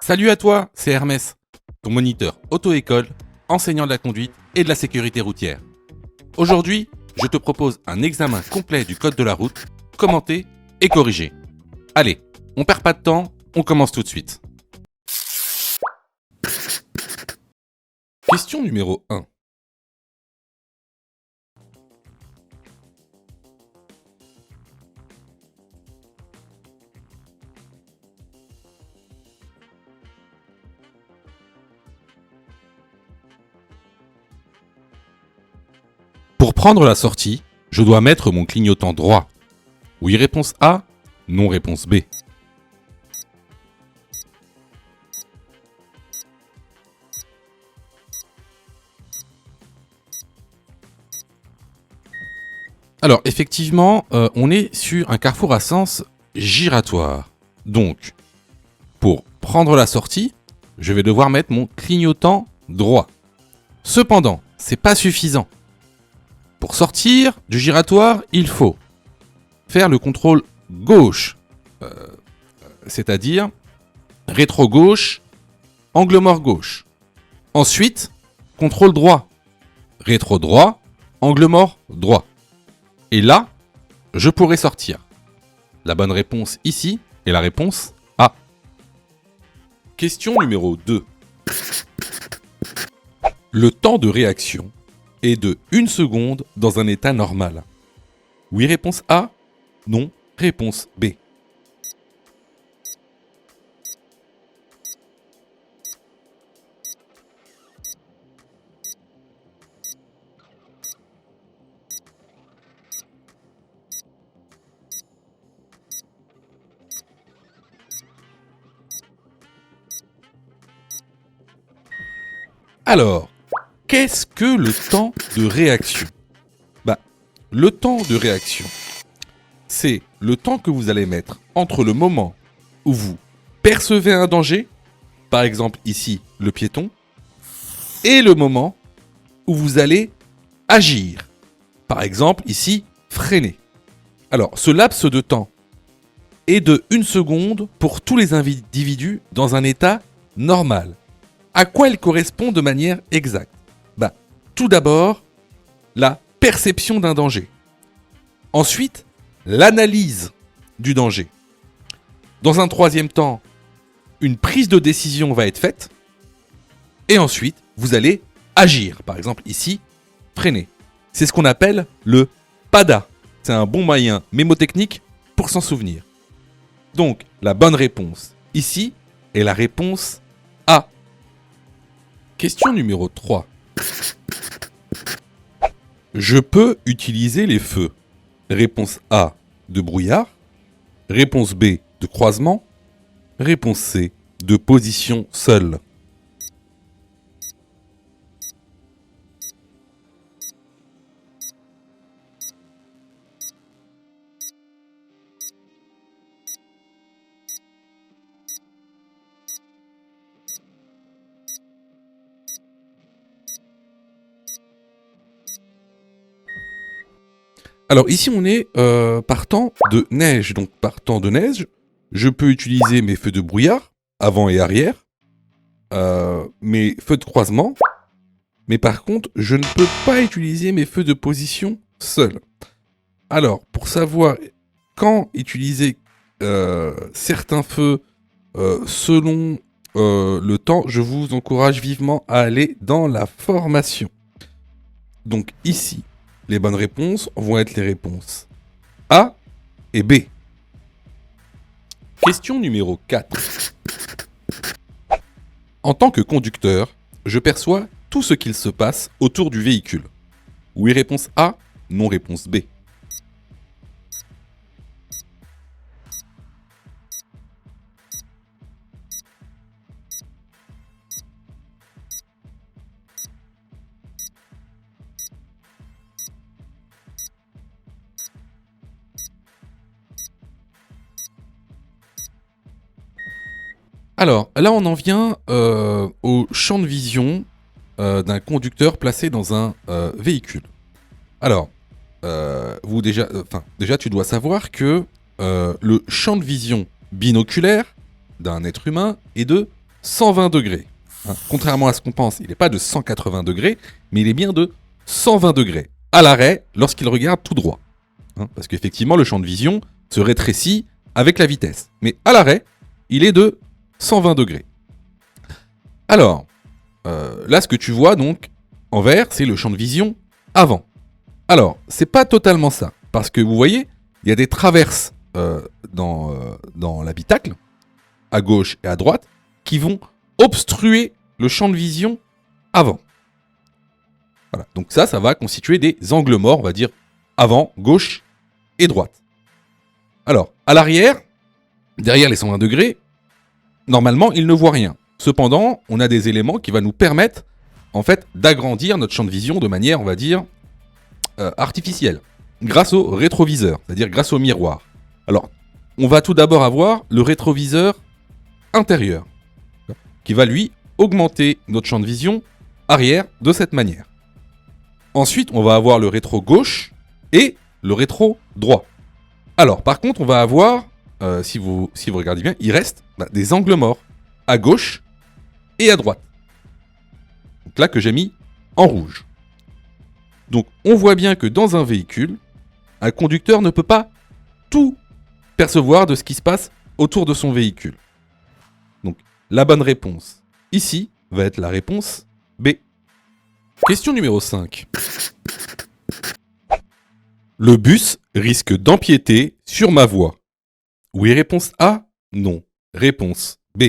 Salut à toi, c'est Hermès, ton moniteur auto-école, enseignant de la conduite et de la sécurité routière. Aujourd'hui, je te propose un examen complet du code de la route, commenté et corrigé. Allez, on perd pas de temps, on commence tout de suite. Question numéro 1. Pour prendre la sortie, je dois mettre mon clignotant droit. Oui, réponse A, non, réponse B. Alors, effectivement, on est sur un carrefour à sens giratoire. Donc, pour prendre la sortie, je vais devoir mettre mon clignotant droit. Cependant, c'est pas suffisant. Pour sortir du giratoire, il faut faire le contrôle gauche, c'est-à-dire rétro-gauche, angle mort gauche. Ensuite, contrôle droit, rétro-droit, angle mort droit. Et là, je pourrai sortir. La bonne réponse ici est la réponse A. Question numéro 2. Le temps de réaction est de 1 seconde dans un état normal. Oui, réponse A. Non, réponse B. Alors, qu'est-ce que le temps de réaction ? Le temps de réaction, c'est le temps que vous allez mettre entre le moment où vous percevez un danger, par exemple ici le piéton, et le moment où vous allez agir, par exemple ici freiner. Alors, ce laps de temps est de 1 seconde pour tous les individus dans un état normal. À quoi il correspond de manière exacte ? Tout d'abord, la perception d'un danger. Ensuite, l'analyse du danger. Dans un troisième temps, une prise de décision va être faite. Et ensuite, vous allez agir. Par exemple, ici, freiner. C'est ce qu'on appelle le PADA. C'est un bon moyen mémotechnique pour s'en souvenir. Donc, la bonne réponse ici est la réponse A. Question numéro 3. Je peux utiliser les feux. Réponse A, de brouillard. Réponse B, de croisement. Réponse C, de position seule. Alors ici on est partant de neige. Donc partant de neige, je peux utiliser mes feux de brouillard, avant et arrière, mes feux de croisement, mais par contre je ne peux pas utiliser mes feux de position seuls. Alors pour savoir quand utiliser certains feux selon le temps, je vous encourage vivement à aller dans la formation. Donc ici, les bonnes réponses vont être les réponses A et B. Question numéro 4. En tant que conducteur, je perçois tout ce qu'il se passe autour du véhicule. Oui, réponse A, non, réponse B. Alors, là on en vient au champ de vision d'un conducteur placé dans un véhicule. Alors, déjà tu dois savoir que le champ de vision binoculaire d'un être humain est de 120 degrés. Hein, contrairement à ce qu'on pense, il n'est pas de 180 degrés, mais il est bien de 120 degrés. À l'arrêt, lorsqu'il regarde tout droit. Hein, parce qu'effectivement, le champ de vision se rétrécit avec la vitesse. Mais à l'arrêt, il est de 120 degrés. Alors, là, ce que tu vois donc en vert, c'est le champ de vision avant. Alors, c'est pas totalement ça. Parce que vous voyez, il y a des traverses dans l'habitacle, à gauche et à droite, qui vont obstruer le champ de vision avant. Voilà. Donc ça va constituer des angles morts, on va dire, avant, gauche et droite. Alors, à l'arrière, derrière les 120 degrés, normalement, il ne voit rien. Cependant, on a des éléments qui vont nous permettre, en fait, d'agrandir notre champ de vision de manière, on va dire, artificielle, grâce au rétroviseur, c'est-à-dire grâce au miroir. Alors, on va tout d'abord avoir le rétroviseur intérieur, qui va, lui, augmenter notre champ de vision arrière de cette manière. Ensuite, on va avoir le rétro gauche et le rétro droit. Alors, par contre, on va avoir, si vous regardez bien, il reste des angles morts à gauche et à droite. Donc là, que j'ai mis en rouge. Donc, on voit bien que dans un véhicule, un conducteur ne peut pas tout percevoir de ce qui se passe autour de son véhicule. Donc, la bonne réponse ici va être la réponse B. Question numéro 5. Le bus risque d'empiéter sur ma voie. Oui, réponse A, non. Réponse B.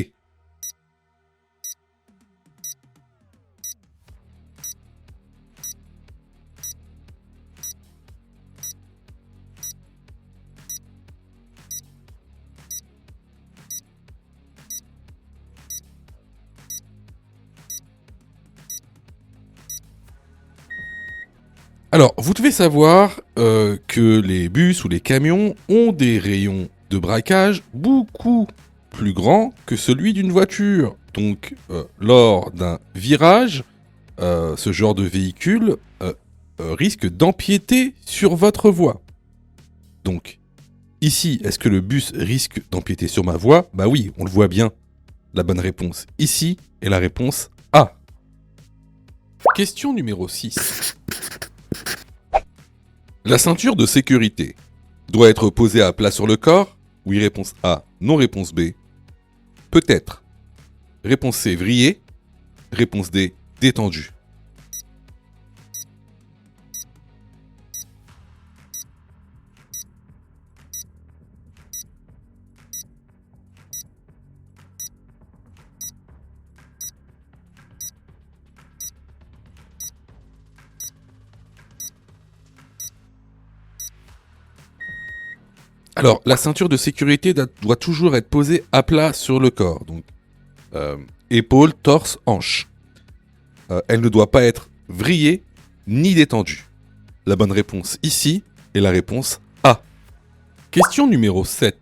Alors, vous devez savoir que les bus ou les camions ont des rayons de braquage beaucoup plus grands que celui d'une voiture. Donc, lors d'un virage, ce genre de véhicule risque d'empiéter sur votre voie. Donc, ici, est-ce que le bus risque d'empiéter sur ma voie ? Bah oui, on le voit bien. La bonne réponse ici est la réponse A. Question numéro 6. La ceinture de sécurité doit être posée à plat sur le corps ? Oui, réponse A. Non, réponse B. Peut-être. Réponse C, vrillée. Réponse D, détendue. Alors, la ceinture de sécurité doit toujours être posée à plat sur le corps. Donc, épaules, torse, hanche. Elle ne doit pas être vrillée ni détendue. La bonne réponse ici est la réponse A. Question numéro 7.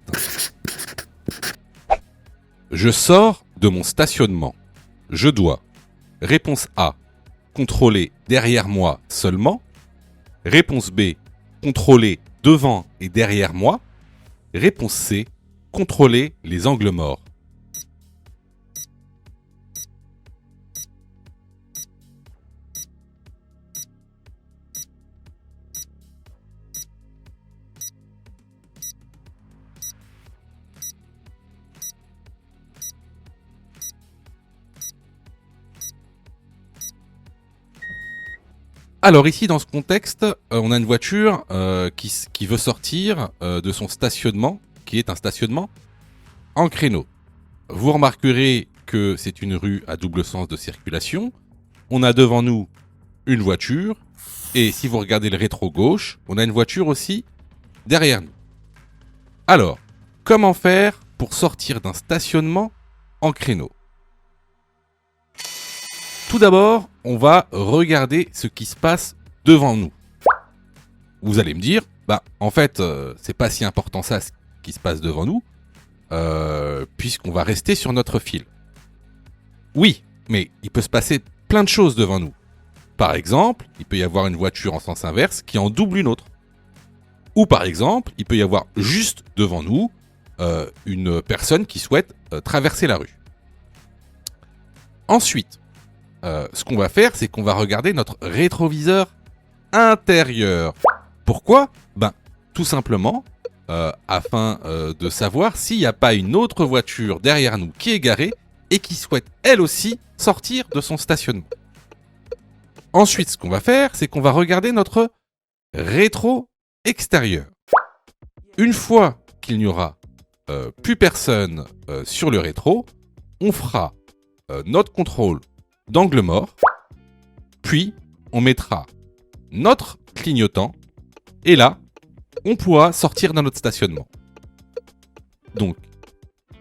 Je sors de mon stationnement. Je dois. Réponse A. Contrôler derrière moi seulement. Réponse B. Contrôler devant et derrière moi. Réponse C. Contrôler les angles morts. Alors ici, dans ce contexte, on a une voiture qui veut sortir de son stationnement, qui est un stationnement en créneau. Vous remarquerez que c'est une rue à double sens de circulation. On a devant nous une voiture, et si vous regardez le rétro gauche, on a une voiture aussi derrière nous. Alors, comment faire pour sortir d'un stationnement en créneau ? Tout d'abord, on va regarder ce qui se passe devant nous. Vous allez me dire, en fait, c'est pas si important ça, ce qui se passe devant nous, puisqu'on va rester sur notre fil. Oui, mais il peut se passer plein de choses devant nous. Par exemple, il peut y avoir une voiture en sens inverse qui en double une autre. Ou par exemple, il peut y avoir juste devant nous une personne qui souhaite traverser la rue. Ensuite, ce qu'on va faire, c'est qu'on va regarder notre rétroviseur intérieur. Pourquoi ? Tout simplement, afin de savoir s'il n'y a pas une autre voiture derrière nous qui est garée et qui souhaite elle aussi sortir de son stationnement. Ensuite, ce qu'on va faire, c'est qu'on va regarder notre rétro extérieur. Une fois qu'il n'y aura plus personne sur le rétro, on fera notre contrôle d'angle mort, puis on mettra notre clignotant, et là, on pourra sortir d'un autre stationnement. Donc,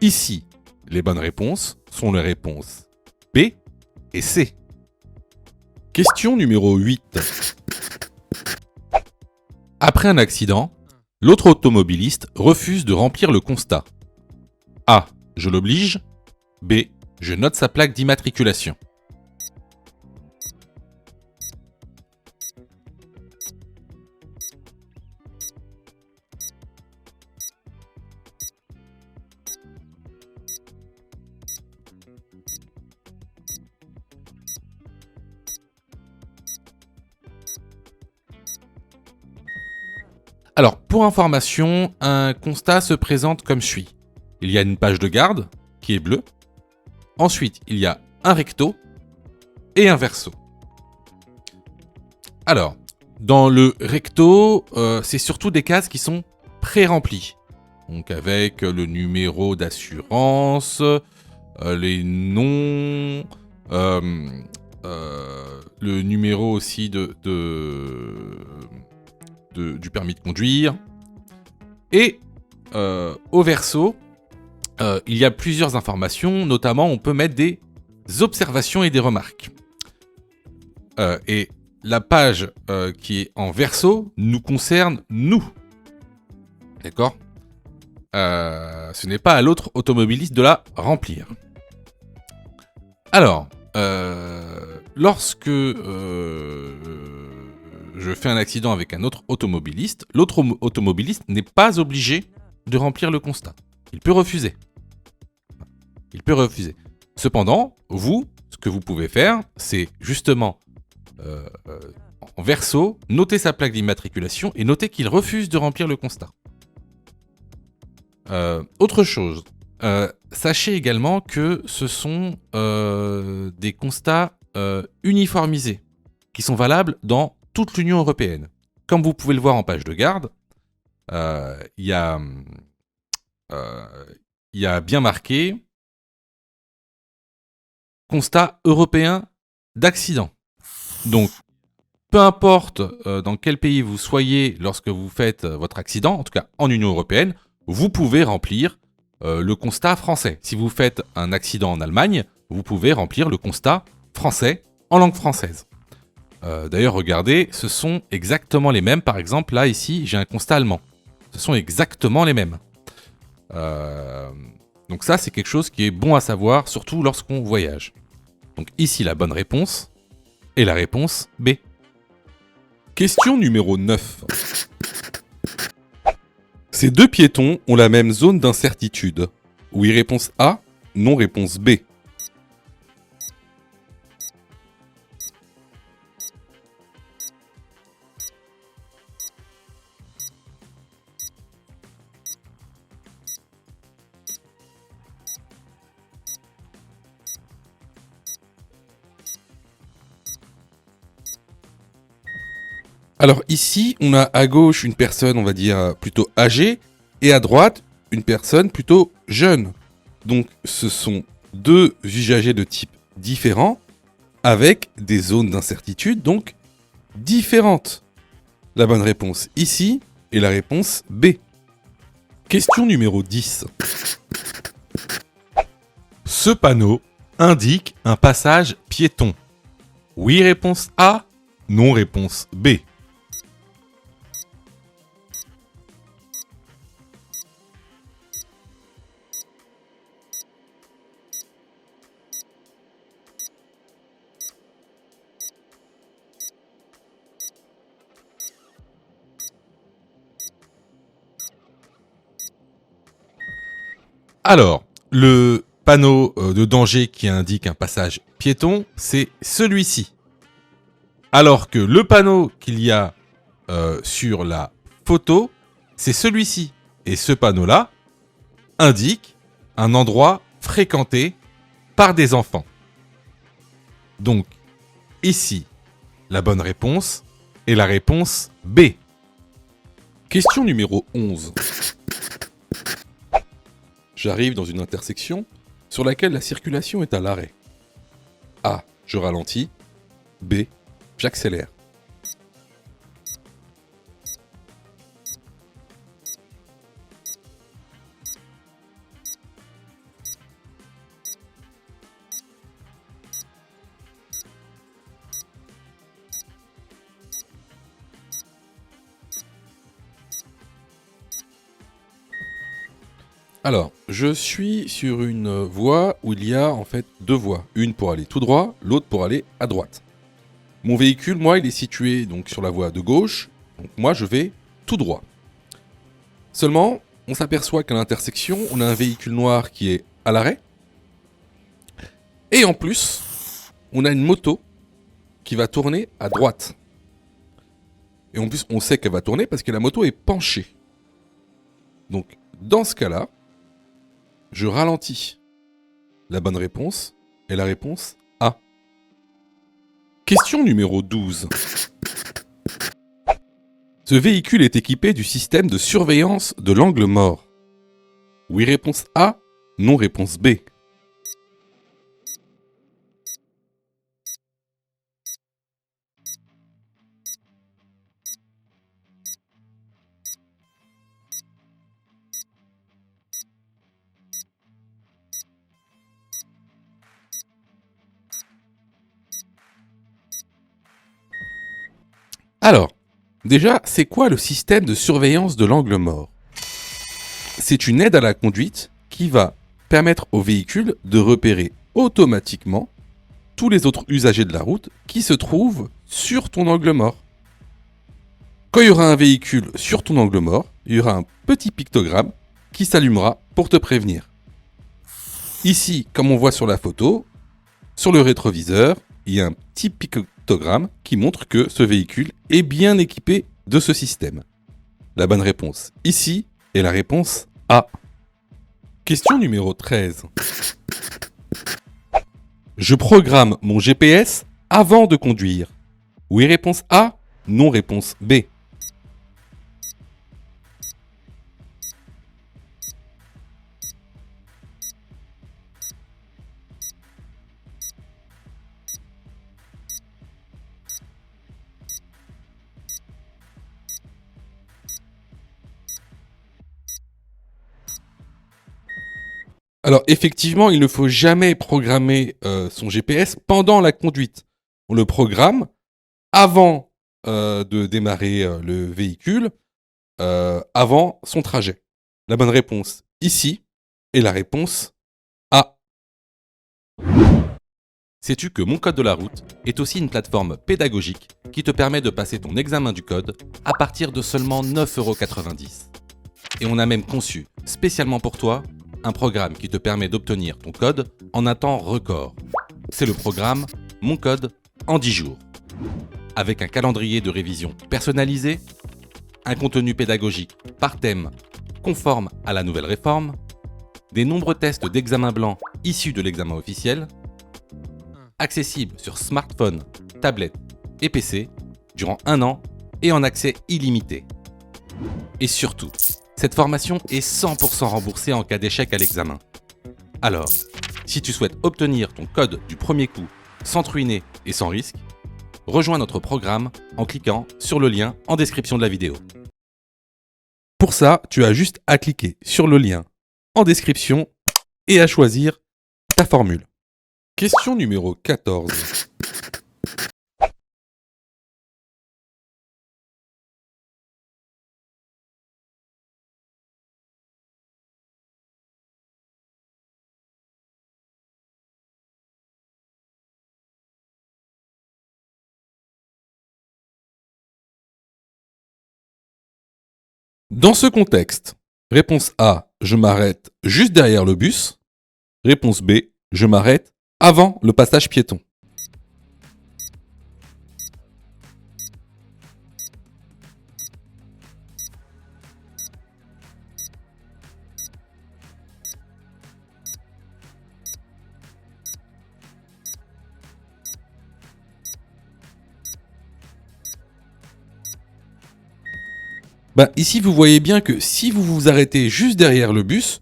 ici, les bonnes réponses sont les réponses B et C. Question numéro 8. Après un accident, l'autre automobiliste refuse de remplir le constat. A. Je l'oblige. B. Je note sa plaque d'immatriculation. Alors, pour information, un constat se présente comme suit. Il y a une page de garde, qui est bleue. Ensuite, il y a un recto et un verso. Alors, dans le recto, c'est surtout des cases qui sont pré-remplies. Donc avec le numéro d'assurance, les noms, le numéro aussi du permis de conduire. Et au verso, il y a plusieurs informations, notamment on peut mettre des observations et des remarques. Et la page qui est en verso nous concerne nous. D'accord ? Ce n'est pas à l'autre automobiliste de la remplir. Alors, lorsque je fais un accident avec un autre automobiliste, l'autre automobiliste n'est pas obligé de remplir le constat. Il peut refuser. Cependant, vous, ce que vous pouvez faire, c'est justement, en verso, noter sa plaque d'immatriculation et noter qu'il refuse de remplir le constat. Autre chose, sachez également que ce sont des constats uniformisés, qui sont valables dans toute l'Union européenne. Comme vous pouvez le voir en page de garde, il y a bien marqué constat européen d'accident. Donc, peu importe dans quel pays vous soyez lorsque vous faites votre accident, en tout cas en Union européenne, vous pouvez remplir le constat français. Si vous faites un accident en Allemagne, vous pouvez remplir le constat français en langue française. D'ailleurs, regardez, ce sont exactement les mêmes. Par exemple, là, ici, j'ai un constat allemand. Ce sont exactement les mêmes. Donc ça, c'est quelque chose qui est bon à savoir, surtout lorsqu'on voyage. Donc ici, la bonne réponse est la réponse B. Question numéro 9. Ces deux piétons ont la même zone d'incertitude. Oui, réponse A. Non, réponse B. Alors ici, on a à gauche une personne, on va dire, plutôt âgée, et à droite, une personne plutôt jeune. Donc ce sont deux usagers de type différents, avec des zones d'incertitude, donc différentes. La bonne réponse ici est la réponse B. Question numéro 10. Ce panneau indique un passage piéton. Oui, réponse A. Non, réponse B. Alors, le panneau de danger qui indique un passage piéton, c'est celui-ci. Alors que le panneau qu'il y a sur la photo, c'est celui-ci. Et ce panneau-là indique un endroit fréquenté par des enfants. Donc, ici, la bonne réponse est la réponse B. Question numéro 11. J'arrive dans une intersection sur laquelle la circulation est à l'arrêt. A. Je ralentis. B. J'accélère. Alors, je suis sur une voie où il y a en fait deux voies. Une pour aller tout droit, l'autre pour aller à droite. Mon véhicule, moi, il est situé donc sur la voie de gauche. Donc moi, je vais tout droit. Seulement, on s'aperçoit qu'à l'intersection, on a un véhicule noir qui est à l'arrêt. Et en plus, on a une moto qui va tourner à droite. Et en plus, on sait qu'elle va tourner parce que la moto est penchée. Donc, dans ce cas-là, je ralentis. La bonne réponse est la réponse A. Question numéro 12. Ce véhicule est équipé du système de surveillance de l'angle mort. Oui, réponse A. Non, réponse B. Alors, déjà, c'est quoi le système de surveillance de l'angle mort? C'est une aide à la conduite qui va permettre au véhicule de repérer automatiquement tous les autres usagers de la route qui se trouvent sur ton angle mort. Quand il y aura un véhicule sur ton angle mort, il y aura un petit pictogramme qui s'allumera pour te prévenir. Ici, comme on voit sur la photo, sur le rétroviseur, il y a un petit pictogramme qui montre que ce véhicule est bien équipé de ce système. La bonne réponse ici est la réponse A. Question numéro 13. Je programme mon GPS avant de conduire. Oui, réponse A. Non, réponse B. Alors effectivement, il ne faut jamais programmer son GPS pendant la conduite. On le programme avant de démarrer le véhicule, avant son trajet. La bonne réponse ici est la réponse A. Sais-tu que Mon Code de la route est aussi une plateforme pédagogique qui te permet de passer ton examen du code à partir de seulement 9,90 €. Et on a même conçu, spécialement pour toi, un programme qui te permet d'obtenir ton code en un temps record. C'est le programme Mon Code en 10 jours. Avec un calendrier de révision personnalisé, un contenu pédagogique par thème conforme à la nouvelle réforme, des nombreux tests d'examen blanc issus de l'examen officiel, accessible sur smartphone, tablette et PC durant 1 an et en accès illimité. Et surtout, cette formation est 100% remboursée en cas d'échec à l'examen. Alors, si tu souhaites obtenir ton code du premier coup sans te ruiner et sans risque, rejoins notre programme en cliquant sur le lien en description de la vidéo. Pour ça, tu as juste à cliquer sur le lien en description et à choisir ta formule. Question numéro 14. Dans ce contexte, réponse A, je m'arrête juste derrière le bus. Réponse B, je m'arrête avant le passage piéton. Ici, vous voyez bien que si vous vous arrêtez juste derrière le bus,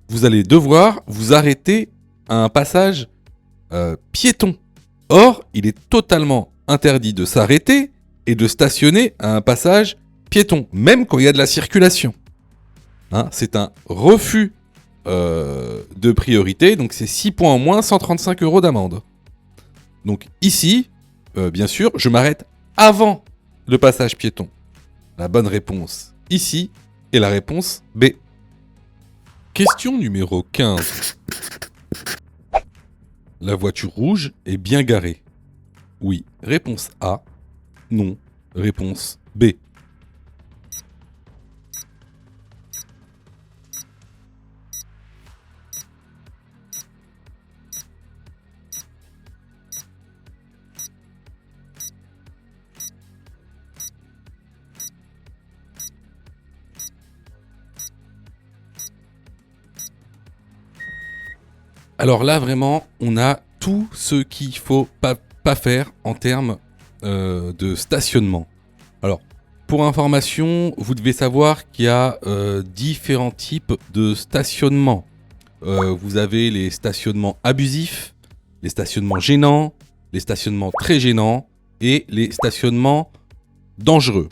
vous allez devoir vous arrêter à un passage piéton. Or, il est totalement interdit de s'arrêter et de stationner à un passage piéton, même quand il y a de la circulation. Hein, c'est un refus de priorité, donc c'est 6 points en moins, 135 € d'amende. Donc ici, bien sûr, je m'arrête avant le passage piéton. La bonne réponse ici est la réponse B. Question numéro 15. La voiture rouge est bien garée. Oui, réponse A. Non, réponse B. Alors là, vraiment, on a tout ce qu'il faut pas faire en termes de stationnement. Alors, pour information, vous devez savoir qu'il y a différents types de stationnement. Vous avez les stationnements abusifs, les stationnements gênants, les stationnements très gênants et les stationnements dangereux.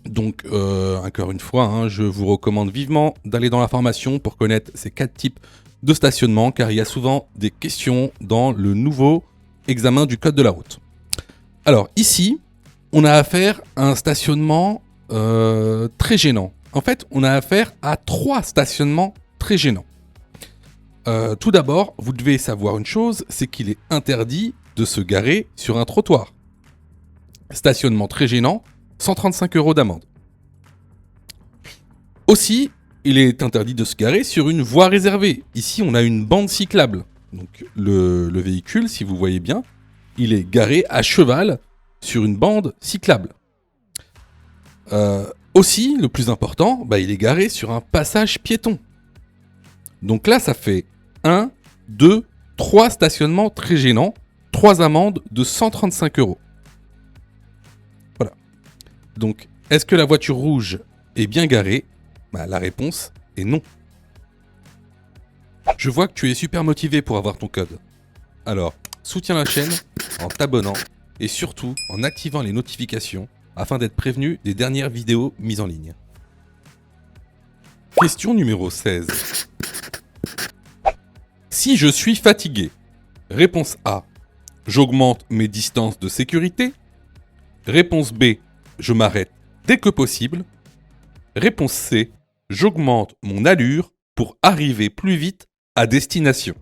Donc, encore une fois, hein, je vous recommande vivement d'aller dans la formation pour connaître ces 4 types de stationnement, car il y a souvent des questions dans le nouveau examen du code de la route. Alors ici, on a affaire à un stationnement très gênant. En fait, on a affaire à 3 stationnements très gênants. Tout d'abord, vous devez savoir une chose, c'est qu'il est interdit de se garer sur un trottoir. Stationnement très gênant, 135 € d'amende. Aussi, il est interdit de se garer sur une voie réservée. Ici, on a une bande cyclable. Donc, le véhicule, si vous voyez bien, il est garé à cheval sur une bande cyclable. Aussi, le plus important, il est garé sur un passage piéton. Donc là, ça fait 1, 2, 3 stationnements très gênants, 3 amendes de 135 €. Voilà. Donc, est-ce que la voiture rouge est bien garée ? La réponse est non. Je vois que tu es super motivé pour avoir ton code. Alors, soutiens la chaîne en t'abonnant et surtout en activant les notifications afin d'être prévenu des dernières vidéos mises en ligne. Question numéro 16. Si je suis fatigué, réponse A, j'augmente mes distances de sécurité. Réponse B, je m'arrête dès que possible. Réponse C, j'augmente mon allure pour arriver plus vite à destination.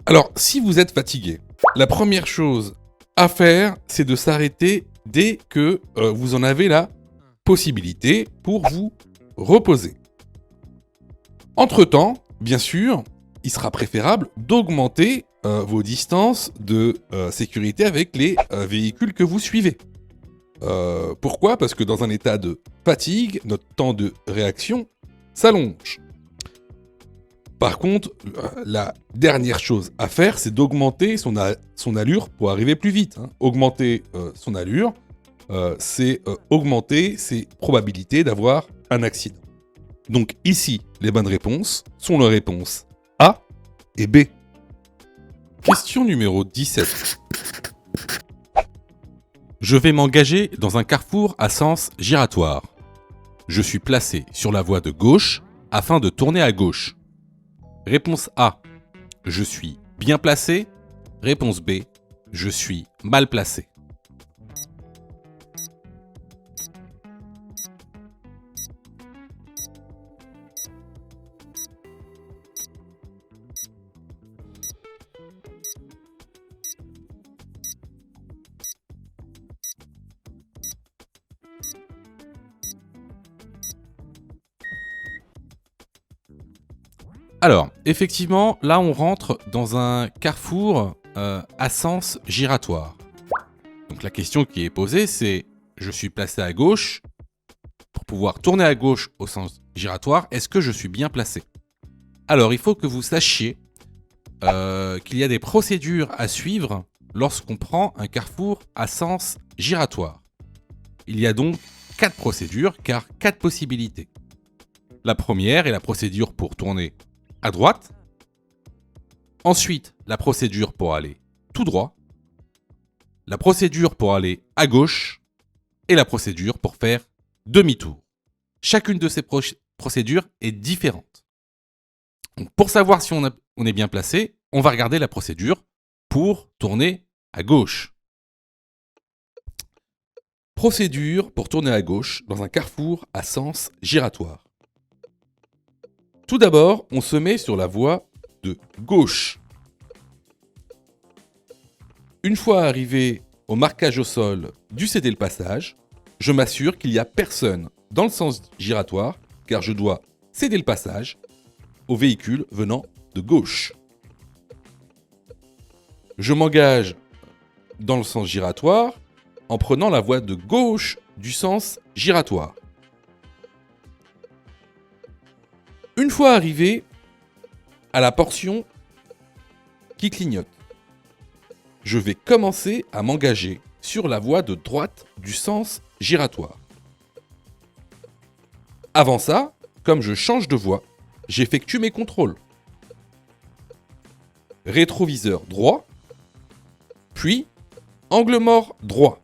Alors, si vous êtes fatigué, la première chose à faire, c'est de s'arrêter dès que vous en avez la possibilité pour vous reposer. Entre-temps, bien sûr, il sera préférable d'augmenter vos distances de sécurité avec les véhicules que vous suivez. Pourquoi ? Parce que dans un état de fatigue, notre temps de réaction s'allonge. Par contre, la dernière chose à faire, c'est d'augmenter son allure pour arriver plus vite. Hein. Augmenter son allure, c'est augmenter ses probabilités d'avoir un accident. Donc ici, les bonnes réponses sont les réponses A et B. Question numéro 17. Je vais m'engager dans un carrefour à sens giratoire. Je suis placé sur la voie de gauche afin de tourner à gauche. Réponse A, je suis bien placé. Réponse B, je suis mal placé. Alors, effectivement, là on rentre dans un carrefour à sens giratoire. Donc la question qui est posée, c'est je suis placé à gauche. Pour pouvoir tourner à gauche au sens giratoire, est-ce que je suis bien placé? Alors, il faut que vous sachiez qu'il y a des procédures à suivre lorsqu'on prend un carrefour à sens giratoire. Il y a donc 4 procédures, car 4 possibilités. La première est la procédure pour tourner à droite. Ensuite, la procédure pour aller tout droit. La procédure pour aller à gauche. Et la procédure pour faire demi-tour. Chacune de ces procédures est différente. Donc, pour savoir si on est bien placé, on va regarder la procédure pour tourner à gauche. Procédure pour tourner à gauche dans un carrefour à sens giratoire. Tout d'abord, on se met sur la voie de gauche. Une fois arrivé au marquage au sol du céder le passage, je m'assure qu'il n'y a personne dans le sens giratoire, car je dois céder le passage au véhicule venant de gauche. Je m'engage dans le sens giratoire en prenant la voie de gauche du sens giratoire. Une fois arrivé à la portion qui clignote, je vais commencer à m'engager sur la voie de droite du sens giratoire. Avant ça, comme je change de voie, j'effectue mes contrôles. Rétroviseur droit, puis angle mort droit.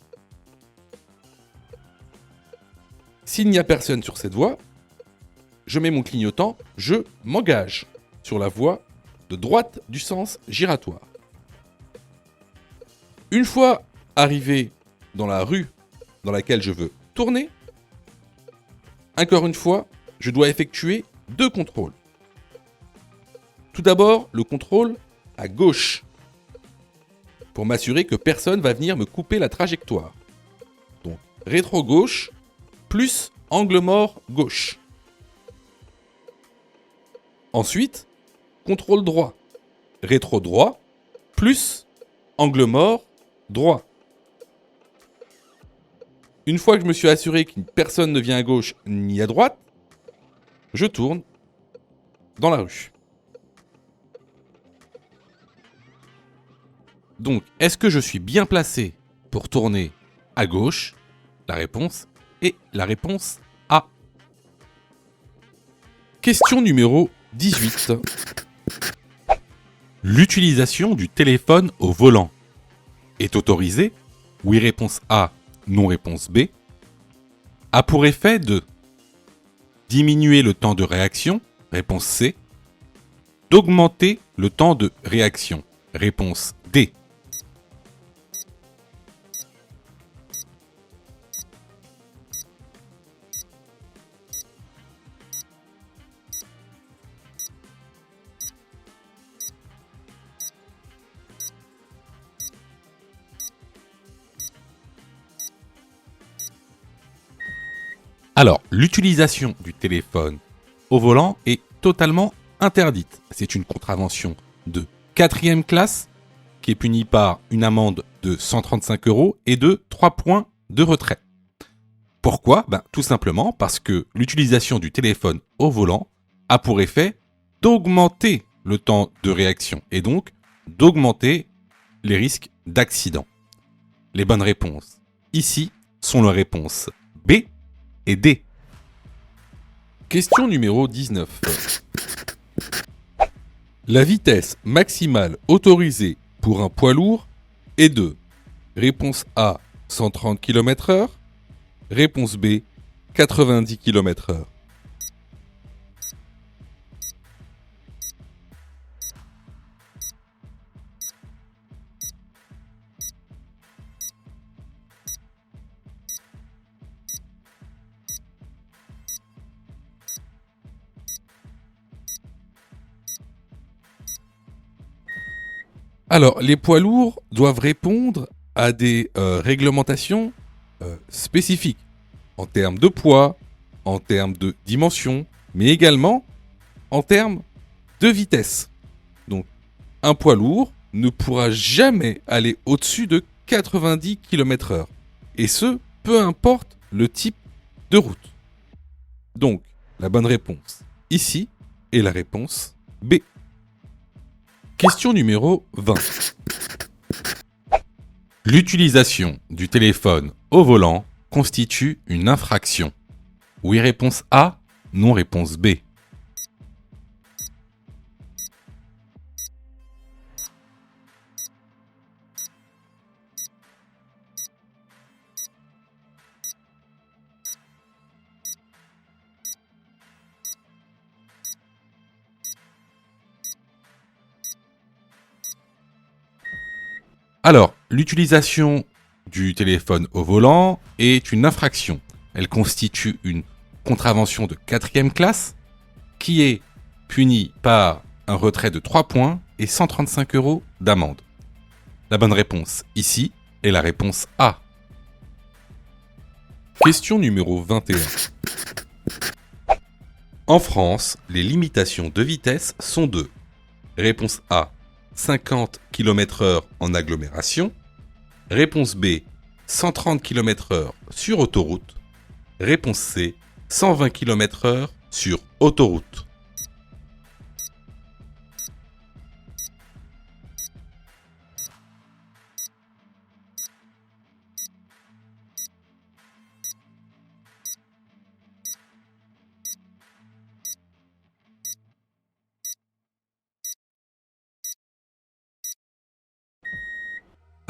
S'il n'y a personne sur cette voie, je mets mon clignotant, je m'engage sur la voie de droite du sens giratoire. Une fois arrivé dans la rue dans laquelle je veux tourner, encore une fois, je dois effectuer 2 contrôles. Tout d'abord, le contrôle à gauche, pour m'assurer que personne va venir me couper la trajectoire. Donc, rétro gauche plus angle mort gauche. Ensuite, contrôle droit, rétro droit plus angle mort droit. Une fois que je me suis assuré que personne ne vient à gauche ni à droite, je tourne dans la rue. Donc, est-ce que je suis bien placé pour tourner à gauche? La réponse est la réponse A. Question numéro 18. L'utilisation du téléphone au volant est autorisée? Oui, réponse A, non, réponse B. A pour effet de diminuer le temps de réaction, réponse C. D'augmenter le temps de réaction, réponse D. Alors, l'utilisation du téléphone au volant est totalement interdite. C'est une contravention de 4e classe qui est punie par une amende de 135 € et de 3 points de retrait. Pourquoi? Tout simplement parce que l'utilisation du téléphone au volant a pour effet d'augmenter le temps de réaction et donc d'augmenter les risques d'accident. Les bonnes réponses ici sont les réponses B et D. Question numéro 19. La vitesse maximale autorisée pour un poids lourd est de réponse A 130 km/h, réponse B 90 km/h. Alors, les poids lourds doivent répondre à des réglementations spécifiques en termes de poids, en termes de dimension, mais également en termes de vitesse. Donc, un poids lourd ne pourra jamais aller au-dessus de 90 km/h. Et ce, peu importe le type de route. Donc, la bonne réponse ici est la réponse B. Question numéro 20. L'utilisation du téléphone au volant constitue une infraction. Oui, réponse A, non, réponse B. Alors, l'utilisation du téléphone au volant est une infraction. Elle constitue une contravention de 4e classe qui est punie par un retrait de 3 points et 135 € d'amende. La bonne réponse ici est la réponse A. Question numéro 21. En France, les limitations de vitesse sont de réponse A, 50 km/h en agglomération. Réponse B, 130 km/h sur autoroute. Réponse C, 120 km/h sur autoroute.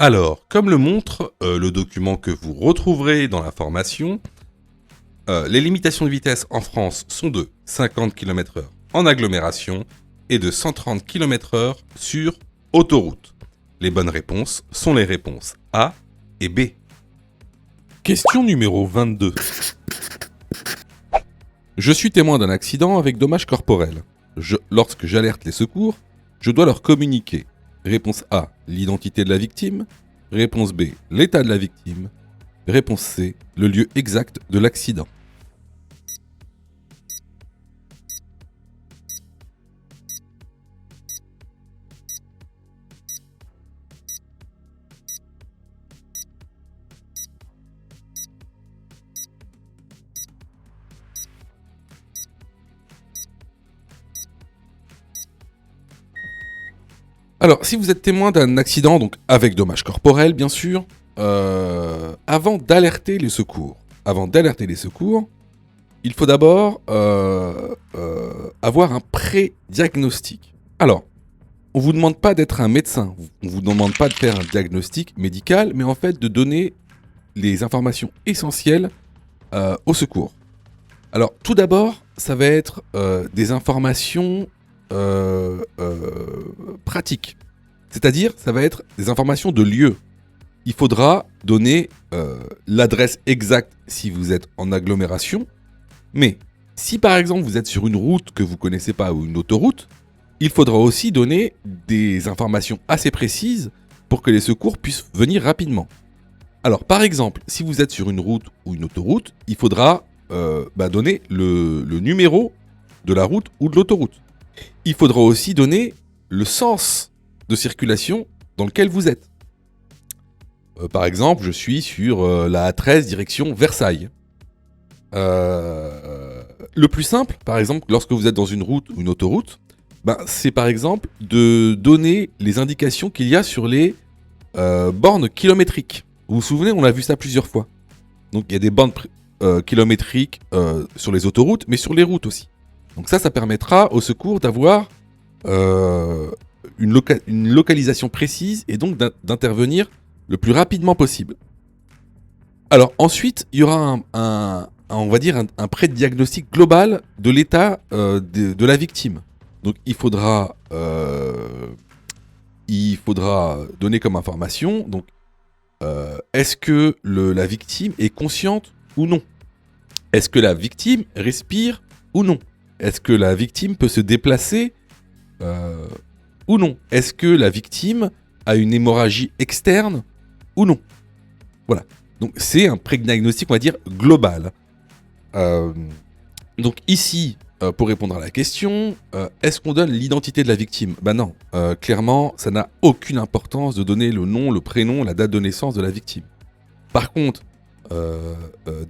Alors, comme le montre le document que vous retrouverez dans la formation, les limitations de vitesse en France sont de 50 km/h en agglomération et de 130 km/h sur autoroute. Les bonnes réponses sont les réponses A et B. Question numéro 22. Je suis témoin d'un accident avec dommages corporels. Lorsque j'alerte les secours, je dois leur communiquer. Réponse A, l'identité de la victime. Réponse B, l'état de la victime. Réponse C, le lieu exact de l'accident. Alors, si vous êtes témoin d'un accident, donc avec dommages corporels, bien sûr, avant d'alerter les secours, il faut d'abord avoir un pré-diagnostic. Alors, on vous demande pas d'être un médecin, on vous demande pas de faire un diagnostic médical, mais en fait de donner les informations essentielles au secours. Alors, tout d'abord, ça va être des informations pratiques. C'est-à-dire, ça va être des informations de lieu. Il faudra donner l'adresse exacte si vous êtes en agglomération. Mais si par exemple vous êtes sur une route que vous ne connaissez pas ou une autoroute, il faudra aussi donner des informations assez précises pour que les secours puissent venir rapidement. Alors par exemple, si vous êtes sur une route ou une autoroute, il faudra donner le numéro de la route ou de l'autoroute. Il faudra aussi donner le sens de circulation dans lequel vous êtes. Par exemple, je suis sur la A13 direction Versailles. Le plus simple, par exemple, lorsque vous êtes dans une route ou une autoroute, c'est par exemple de donner les indications qu'il y a sur les bornes kilométriques. Vous vous souvenez, on a vu ça plusieurs fois. Donc il y a des bornes kilométriques sur les autoroutes, mais sur les routes aussi. Donc ça permettra au secours d'avoir une localisation précise et donc d'intervenir le plus rapidement possible. Alors ensuite, il y aura on va dire un pré-diagnostic global de l'état de la victime. Donc il faudra donner comme information, donc est-ce que la victime est consciente ou non? Est-ce que la victime respire ou non? Est-ce que la victime peut se déplacer ou non? Est-ce que la victime a une hémorragie externe ou non? Voilà. Donc c'est un pré-diagnostic, on va dire, global. Donc ici, pour répondre à la question, est-ce qu'on donne l'identité de la victime? Bah non, clairement, ça n'a aucune importance de donner le nom, le prénom, la date de naissance de la victime. Par contre,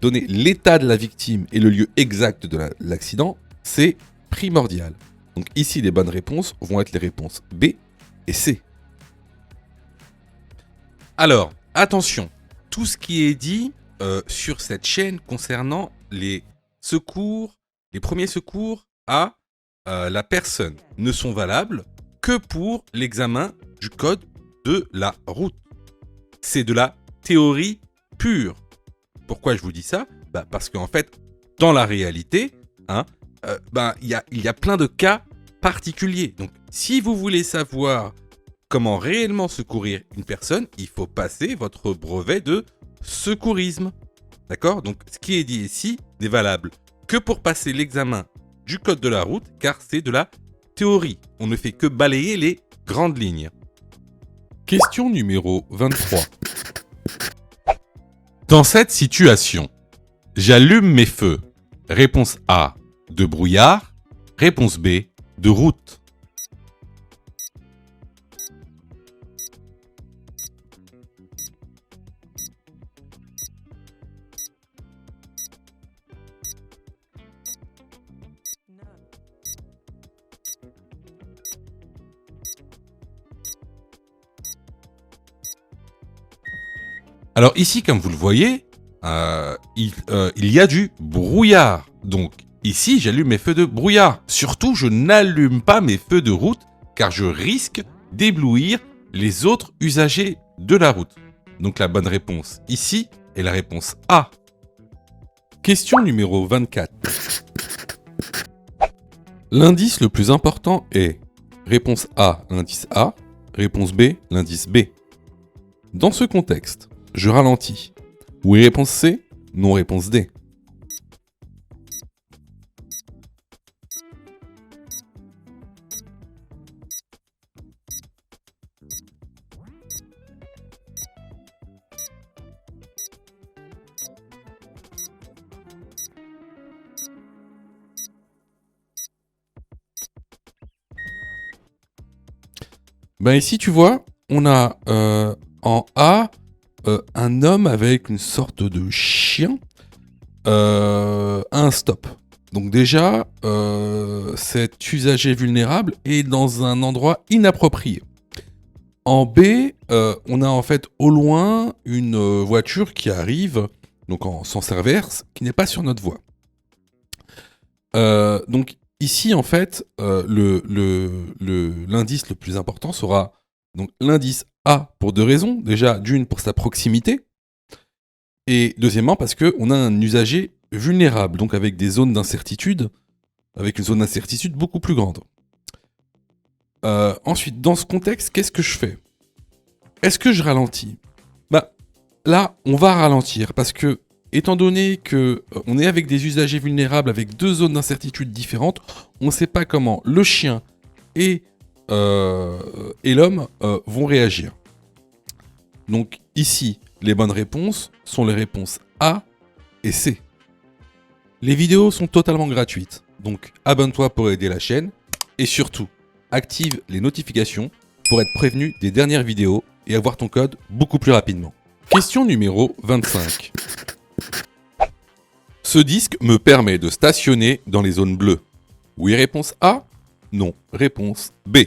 donner l'état de la victime et le lieu exact de l'accident, c'est primordial. Donc ici, les bonnes réponses vont être les réponses B et C. Alors, attention, tout ce qui est dit sur cette chaîne concernant les secours, les premiers secours à la personne ne sont valables que pour l'examen du code de la route. C'est de la théorie pure. Pourquoi je vous dis ça? Parce qu'en fait, dans la réalité, il y a plein de cas particuliers. Donc, si vous voulez savoir comment réellement secourir une personne, il faut passer votre brevet de secourisme. D'accord? Donc, ce qui est dit ici n'est valable que pour passer l'examen du code de la route, car c'est de la théorie. On ne fait que balayer les grandes lignes. Question numéro 23. Dans cette situation, j'allume mes feux. Réponse A, de brouillard. Réponse B, de route. Alors ici, comme vous le voyez, il y a du brouillard. Donc ici, j'allume mes feux de brouillard. Surtout, je n'allume pas mes feux de route car je risque d'éblouir les autres usagers de la route. Donc la bonne réponse ici est la réponse A. Question numéro 24. L'indice le plus important est réponse A, l'indice A, réponse B, l'indice B. Dans ce contexte, je ralentis. Oui, réponse C, non, réponse D. Ici, tu vois, on a en A un homme avec une sorte de chien à un stop. Donc déjà, cet usager vulnérable est dans un endroit inapproprié. En B, on a en fait au loin une voiture qui arrive, donc en sens inverse, qui n'est pas sur notre voie. Donc ici, en fait, l'indice le plus important sera donc l'indice A pour deux raisons. Déjà, d'une, pour sa proximité. Et deuxièmement, parce qu'on a un usager vulnérable, donc avec des zones d'incertitude, avec une zone d'incertitude beaucoup plus grande. Ensuite, dans ce contexte, qu'est-ce que je fais? Est-ce que je ralentis? Là, on va ralentir, parce que, étant donné qu'on est avec des usagers vulnérables, avec deux zones d'incertitude différentes, on ne sait pas comment le chien et l'homme vont réagir. Donc ici, les bonnes réponses sont les réponses A et C. Les vidéos sont totalement gratuites, donc abonne-toi pour aider la chaîne et surtout, active les notifications pour être prévenu des dernières vidéos et avoir ton code beaucoup plus rapidement. Question numéro 25. Ce disque me permet de stationner dans les zones bleues. Oui, réponse A. Non, réponse B.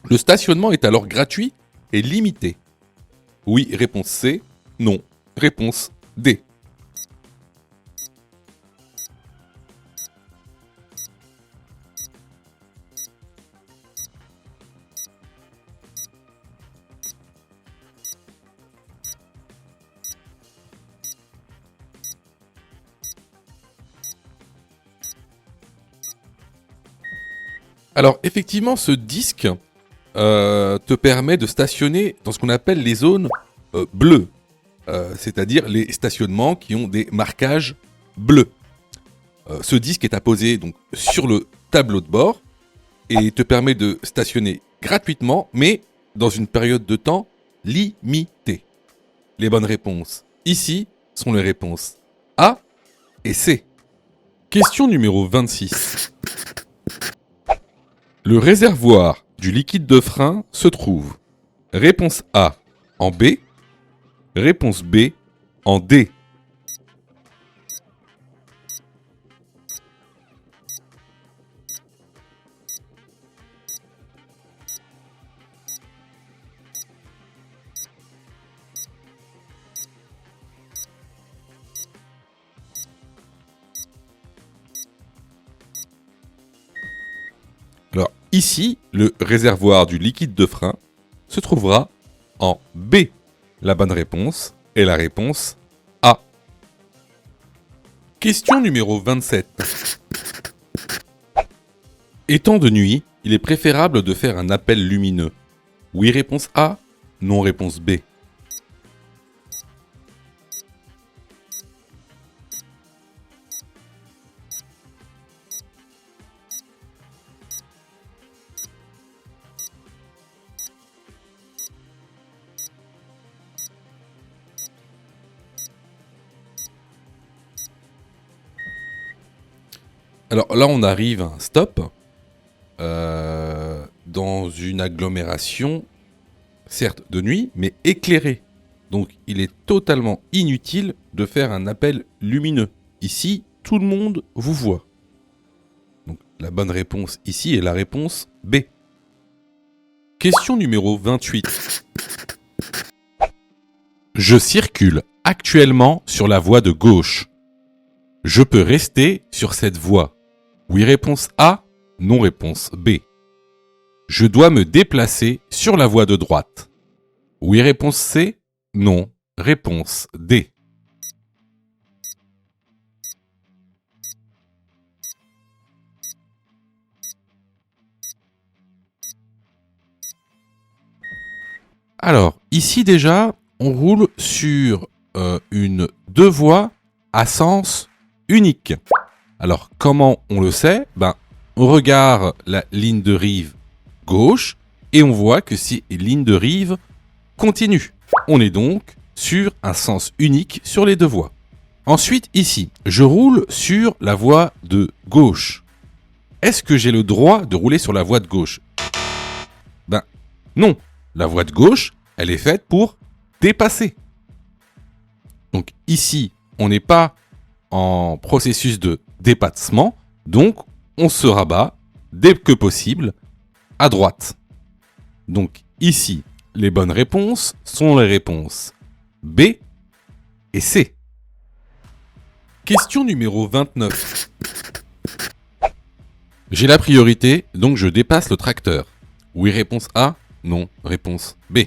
Le stationnement est alors gratuit et limité. Oui, réponse C. Non, réponse D. Alors effectivement, ce disque te permet de stationner dans ce qu'on appelle les zones bleues, c'est-à-dire les stationnements qui ont des marquages bleus. Ce disque est apposé donc sur le tableau de bord et te permet de stationner gratuitement, mais dans une période de temps limitée. Les bonnes réponses ici sont les réponses A et C. Question numéro 26. Le réservoir du liquide de frein se trouve. Réponse A en B. Réponse B en D. Alors ici, le réservoir du liquide de frein se trouvera en B. La bonne réponse est la réponse A. Question numéro 27. Étant de nuit, il est préférable de faire un appel lumineux. Oui, réponse A. Non, réponse B. Alors là, on arrive à un stop dans une agglomération, certes de nuit, mais éclairée. Donc il est totalement inutile de faire un appel lumineux. Ici, tout le monde vous voit. Donc la bonne réponse ici est la réponse B. Question numéro 28. Je circule actuellement sur la voie de gauche. Je peux rester sur cette voie. Oui, réponse A. Non, réponse B. Je dois me déplacer sur la voie de droite. Oui, réponse C. Non, réponse D. Alors, ici déjà, on roule sur une deux voies à sens unique. Alors, comment on le sait ? On regarde la ligne de rive gauche et on voit que c'est une ligne de rive continue. On est donc sur un sens unique sur les deux voies. Ensuite, ici, je roule sur la voie de gauche. Est-ce que j'ai le droit de rouler sur la voie de gauche ? Non. La voie de gauche, elle est faite pour dépasser. Donc ici, on n'est pas en processus de dépassement, donc on se rabat dès que possible à droite. Donc ici, les bonnes réponses sont les réponses B et C. Question numéro 29. J'ai la priorité, donc je dépasse le tracteur. Oui, réponse A. Non, réponse B.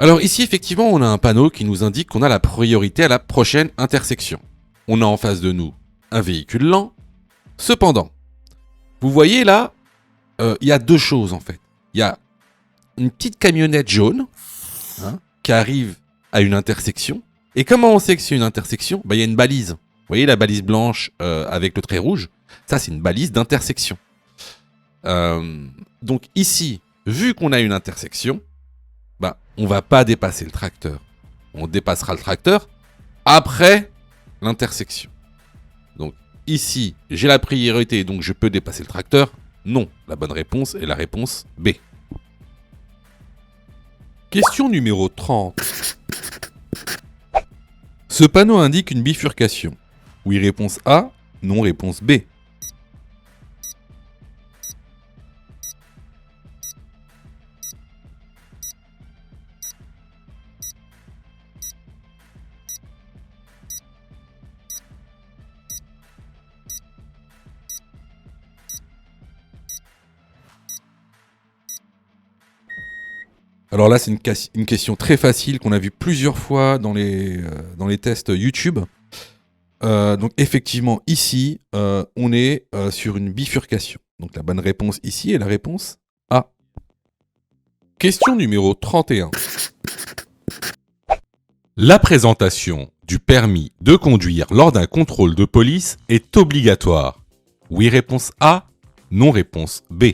Alors ici, effectivement, on a un panneau qui nous indique qu'on a la priorité à la prochaine intersection. On a en face de nous un véhicule lent. Cependant, vous voyez là, il y a deux choses en fait. Il y a une petite camionnette jaune qui arrive à une intersection. Et comment on sait que c'est une intersection ? Il y a une balise. Vous voyez la balise blanche avec le trait rouge ? Ça, c'est une balise d'intersection. Donc ici, vu qu'on a une intersection, on va pas dépasser le tracteur. On dépassera le tracteur après l'intersection. Donc ici, j'ai la priorité, donc je peux dépasser le tracteur. Non, la bonne réponse est la réponse B. Question numéro 30. Ce panneau indique une bifurcation. Oui, réponse A. Non, réponse B. Alors là, c'est une question très facile qu'on a vue plusieurs fois dans les tests YouTube. Donc effectivement, ici, on est sur une bifurcation. Donc la bonne réponse ici est la réponse A. Question numéro 31. La présentation du permis de conduire lors d'un contrôle de police est obligatoire. Oui, réponse A. Non, réponse B.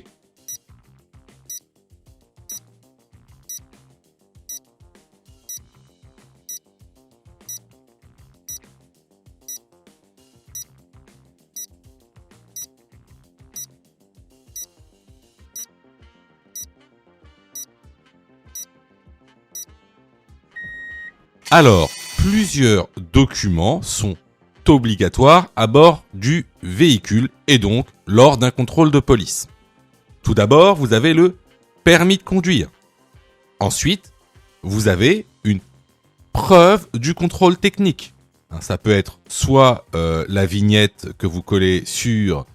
Alors, plusieurs documents sont obligatoires à bord du véhicule et donc lors d'un contrôle de police. Tout d'abord, vous avez le permis de conduire. Ensuite, vous avez une preuve du contrôle technique. Ça peut être soit la vignette que vous collez sur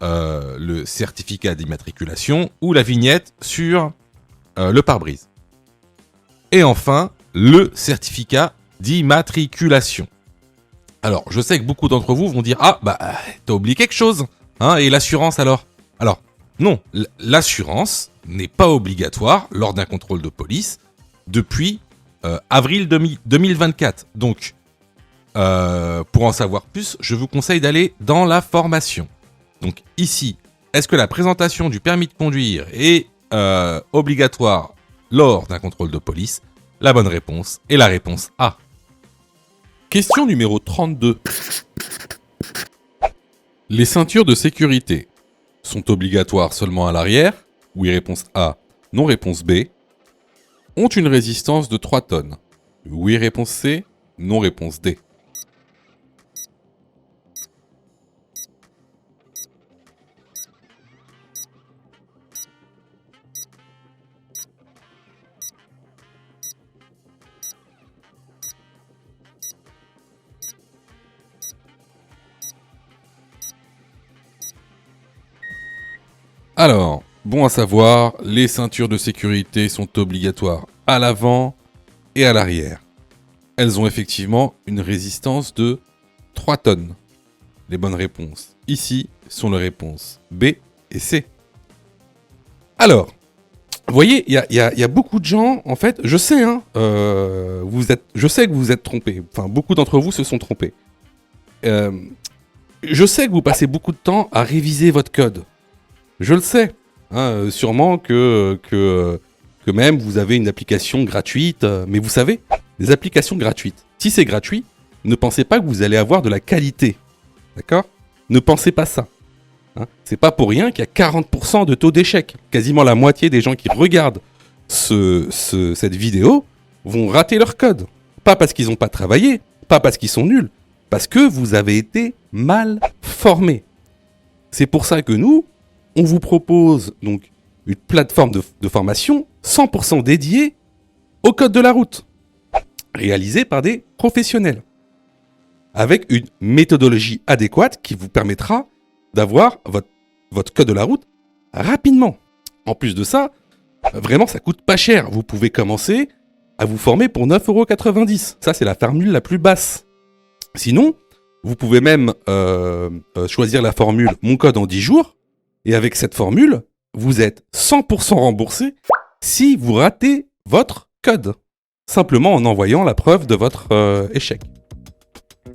le certificat d'immatriculation ou la vignette sur le pare-brise. Et enfin, le certificat d'immatriculation. Alors, je sais que beaucoup d'entre vous vont dire « Ah, bah, t'as oublié quelque chose, hein, et l'assurance alors ?» Alors, non, l'assurance n'est pas obligatoire lors d'un contrôle de police depuis avril 2024. Donc, pour en savoir plus, je vous conseille d'aller dans la formation. Donc ici, est-ce que la présentation du permis de conduire est obligatoire lors d'un contrôle de police ? La bonne réponse est la réponse A. Question numéro 32. Les ceintures de sécurité sont obligatoires seulement à l'arrière ? Oui, réponse A. Non, réponse B. Ont une résistance de 3 tonnes ? Oui, réponse C. Non, réponse D. Alors, bon à savoir, les ceintures de sécurité sont obligatoires à l'avant et à l'arrière. Elles ont effectivement une résistance de 3 tonnes. Les bonnes réponses ici sont les réponses B et C. Alors, vous voyez, il y a beaucoup de gens, en fait, je sais, hein, je sais que vous êtes trompés. Enfin, beaucoup d'entre vous se sont trompés. Je sais que vous passez beaucoup de temps à réviser votre code. Je le sais. Hein, sûrement que même vous avez une application gratuite. Mais vous savez, les applications gratuites, si c'est gratuit, ne pensez pas que vous allez avoir de la qualité. D'accord ? Ne pensez pas ça. Hein, c'est pas pour rien qu'il y a 40% de taux d'échec. Quasiment la moitié des gens qui regardent cette vidéo vont rater leur code. Pas parce qu'ils n'ont pas travaillé, pas parce qu'ils sont nuls, parce que vous avez été mal formés. C'est pour ça que nous, on vous propose donc une plateforme de formation 100% dédiée au code de la route, réalisée par des professionnels, avec une méthodologie adéquate qui vous permettra d'avoir votre code de la route rapidement. En plus de ça, vraiment ça coûte pas cher. Vous pouvez commencer à vous former pour 9,90 €. Ça, c'est la formule la plus basse. Sinon, vous pouvez même choisir la formule « Mon code en 10 jours ». Et avec cette formule, vous êtes 100% remboursé si vous ratez votre code. Simplement en envoyant la preuve de votre échec.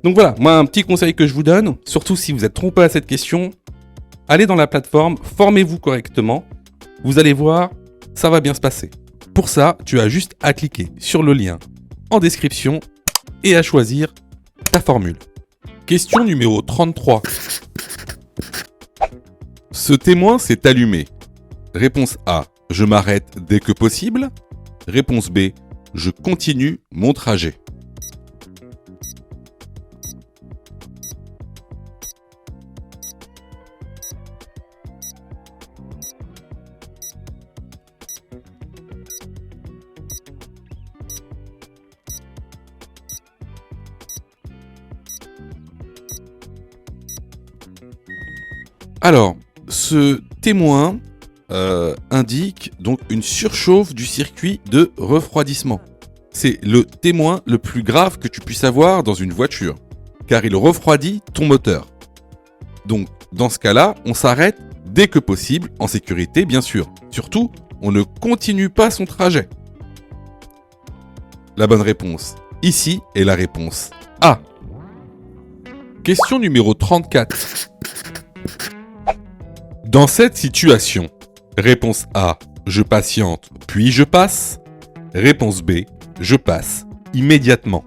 Donc voilà, moi un petit conseil que je vous donne, surtout si vous êtes trompé à cette question, allez dans la plateforme, formez-vous correctement. Vous allez voir, ça va bien se passer. Pour ça, tu as juste à cliquer sur le lien en description et à choisir ta formule. Question numéro 33. Ce témoin s'est allumé. Réponse A, je m'arrête dès que possible. Réponse B, je continue mon trajet. Alors, ce témoin indique donc une surchauffe du circuit de refroidissement. C'est le témoin le plus grave que tu puisses avoir dans une voiture, car il refroidit ton moteur. Donc, dans ce cas-là, on s'arrête dès que possible, en sécurité bien sûr. Surtout, on ne continue pas son trajet. La bonne réponse, Ici est la réponse A. Question numéro 34. Dans cette situation, réponse A, je patiente, puis je passe. Réponse B, je passe immédiatement.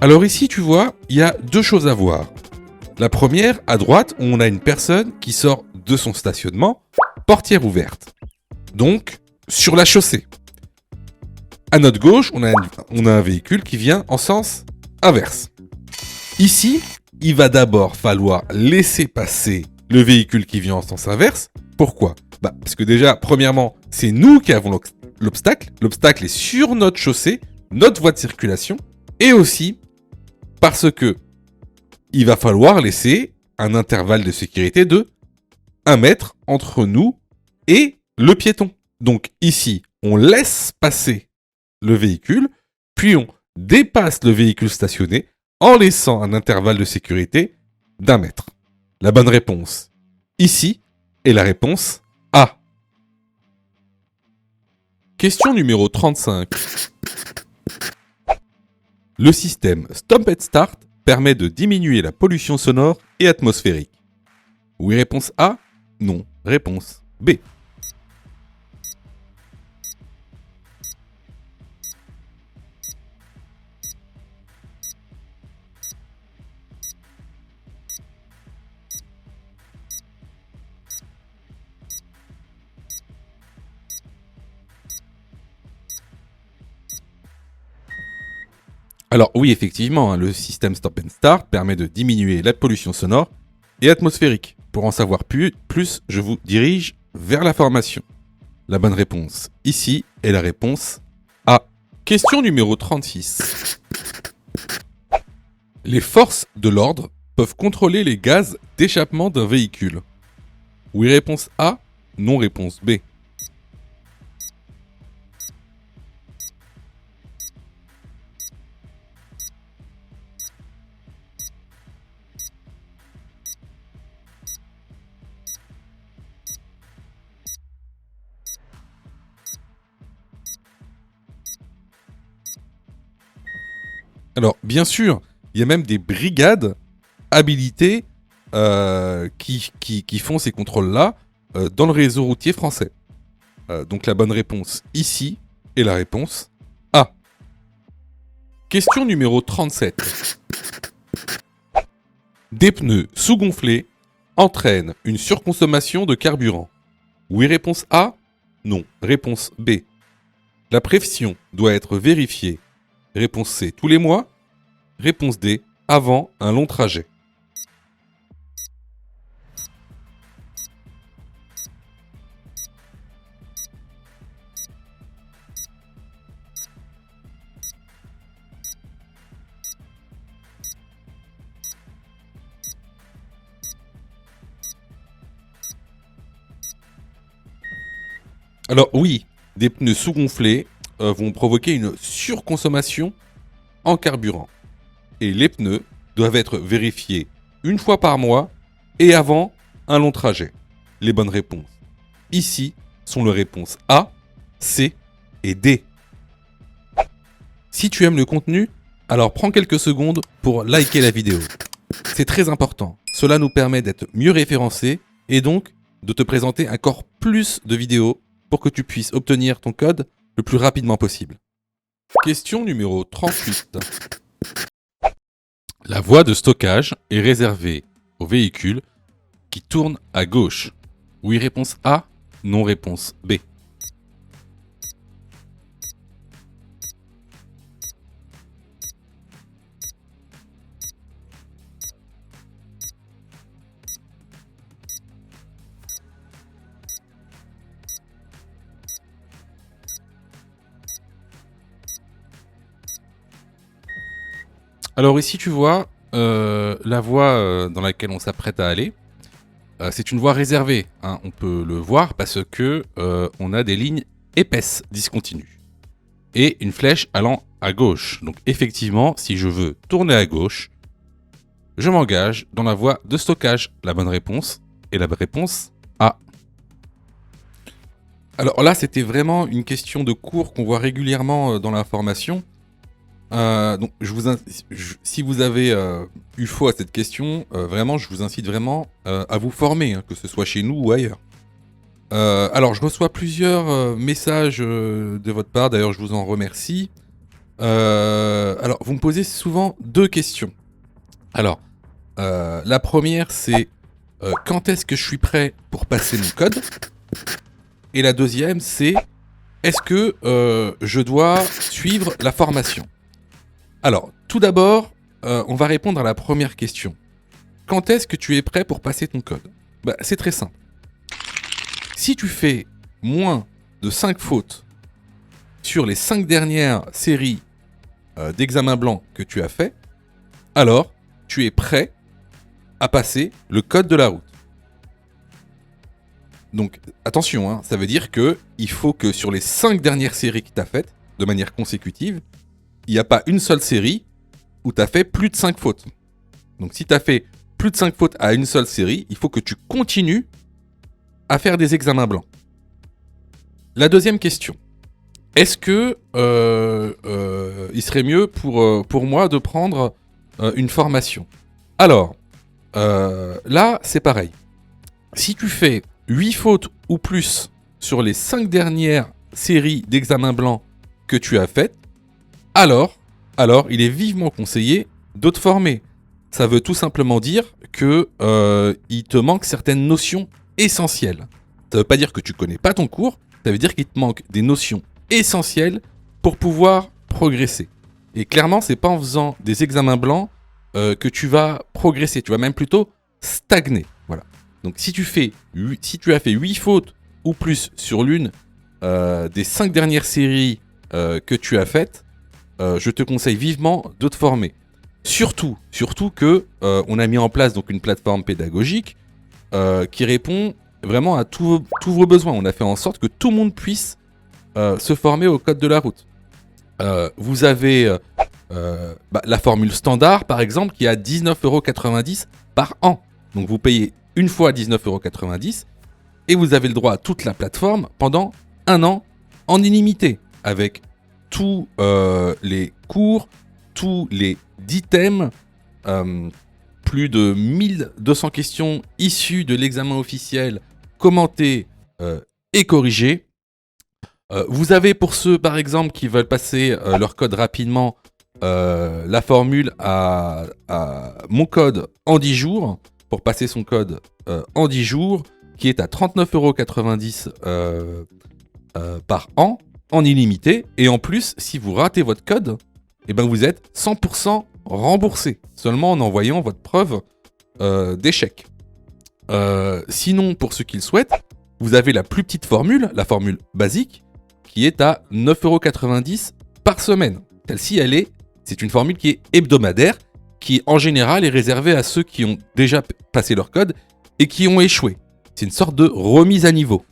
Alors ici, tu vois, il y a deux choses à voir. La première, à droite, on a une personne qui sort de son stationnement, portière ouverte. Donc, sur la chaussée. À notre gauche, on a un véhicule qui vient en sens inverse. Ici, il va d'abord falloir laisser passer le véhicule qui vient en sens inverse. Pourquoi ? Parce que déjà, premièrement, c'est nous qui avons l'obstacle. L'obstacle est sur notre chaussée, notre voie de circulation. Et aussi, parce que il va falloir laisser un intervalle de sécurité de 1 mètre entre nous et le piéton. Donc ici, on laisse passer le véhicule, puis on dépasse le véhicule stationné en laissant un intervalle de sécurité d'1 mètre. La bonne réponse ici est la réponse A. Question numéro 35. Le système Stop and Start permet de diminuer la pollution sonore et atmosphérique. Oui, réponse A. Non, réponse B. Alors oui, effectivement, le système Stop and Start permet de diminuer la pollution sonore et atmosphérique. Pour en savoir plus, je vous dirige vers la formation. La bonne réponse ici est la réponse A. Question numéro 36. Les forces de l'ordre peuvent contrôler les gaz d'échappement d'un véhicule. Oui, réponse A. Non, réponse B. Alors, bien sûr, il y a même des brigades habilitées qui font ces contrôles-là dans le réseau routier français. Donc la bonne réponse ici est la réponse A. Question numéro 37. Des pneus sous-gonflés entraînent une surconsommation de carburant. Oui, réponse A. Non, réponse B. La pression doit être vérifiée. Réponse C, tous les mois. Réponse D, avant un long trajet. Alors oui, des pneus sous-gonflés vont provoquer une surconsommation en carburant. Et les pneus doivent être vérifiés une fois par mois et avant un long trajet. Les bonnes réponses ici sont les réponses A, C et D. Si tu aimes le contenu, alors prends quelques secondes pour liker la vidéo. C'est très important. Cela nous permet d'être mieux référencés et donc de te présenter encore plus de vidéos pour que tu puisses obtenir ton code le plus rapidement possible. Question numéro 38. La voie de stockage est réservée aux véhicules qui tournent à gauche. Oui, réponse A. Non, réponse B. Alors ici, tu vois la voie dans laquelle on s'apprête à aller. c'est une voie réservée, hein, on peut le voir parce que on a des lignes épaisses discontinues et une flèche allant à gauche. Donc effectivement, si je veux tourner à gauche, je m'engage dans la voie de stockage. La bonne réponse est la réponse A. Alors là, c'était vraiment une question de cours qu'on voit régulièrement dans la formation. Donc, si vous avez eu faux à cette question, vraiment, je vous incite vraiment à vous former, hein, que ce soit chez nous ou ailleurs. Alors, je reçois plusieurs messages de votre part, d'ailleurs, je vous en remercie. Alors, vous me posez souvent deux questions. Alors, la première, c'est quand est-ce que je suis prêt pour passer mon code? Et la deuxième, c'est est-ce que je dois suivre la formation? Alors, tout d'abord, on va répondre à la première question. Quand est-ce que tu es prêt pour passer ton code? C'est très simple. Si tu fais moins de 5 fautes sur les 5 dernières séries d'examens blancs que tu as fait, alors tu es prêt à passer le code de la route. Donc attention, hein, ça veut dire qu'il faut que sur les 5 dernières séries que tu as faites, de manière consécutive, il n'y a pas une seule série où tu as fait plus de 5 fautes. Donc si tu as fait plus de 5 fautes à une seule série, il faut que tu continues à faire des examens blancs. La deuxième question. Est-ce que il serait mieux pour moi de prendre une formation? Alors, là, c'est pareil. Si tu fais 8 fautes ou plus sur les 5 dernières séries d'examens blancs que tu as faites, alors, il est vivement conseillé de te former. Ça veut tout simplement dire que il te manque certaines notions essentielles. Ça veut pas dire que tu connais pas ton cours, ça veut dire qu'il te manque des notions essentielles pour pouvoir progresser. Et clairement, c'est pas en faisant des examens blancs que tu vas progresser, tu vas même plutôt stagner. Voilà. Donc si tu as fait 8 fautes ou plus sur l'une des 5 dernières séries que tu as faites, je te conseille vivement de te former. Surtout que on a mis en place donc une plateforme pédagogique qui répond vraiment à tous vos besoins. On a fait en sorte que tout le monde puisse se former au code de la route. Vous avez la formule standard, par exemple, qui est à 19,90 € par an. Donc vous payez une fois 19,90 € et vous avez le droit à toute la plateforme pendant un an en illimité, avec tous les cours, tous les 10 thèmes, plus de 1200 questions issues de l'examen officiel, commentées et corrigées. Vous avez pour ceux, par exemple, qui veulent passer leur code rapidement, la formule à mon code en 10 jours, pour passer son code en 10 jours, qui est à 39,90 € par an, en illimité. Et en plus, si vous ratez votre code, eh ben vous êtes 100% remboursé, seulement en envoyant votre preuve d'échec. Sinon, pour ceux qui le souhaitent, vous avez la plus petite formule, la formule basique, qui est à 9,90 € par semaine. Celle-ci, c'est une formule qui est hebdomadaire, qui en général est réservée à ceux qui ont déjà passé leur code et qui ont échoué. C'est une sorte de remise à niveau.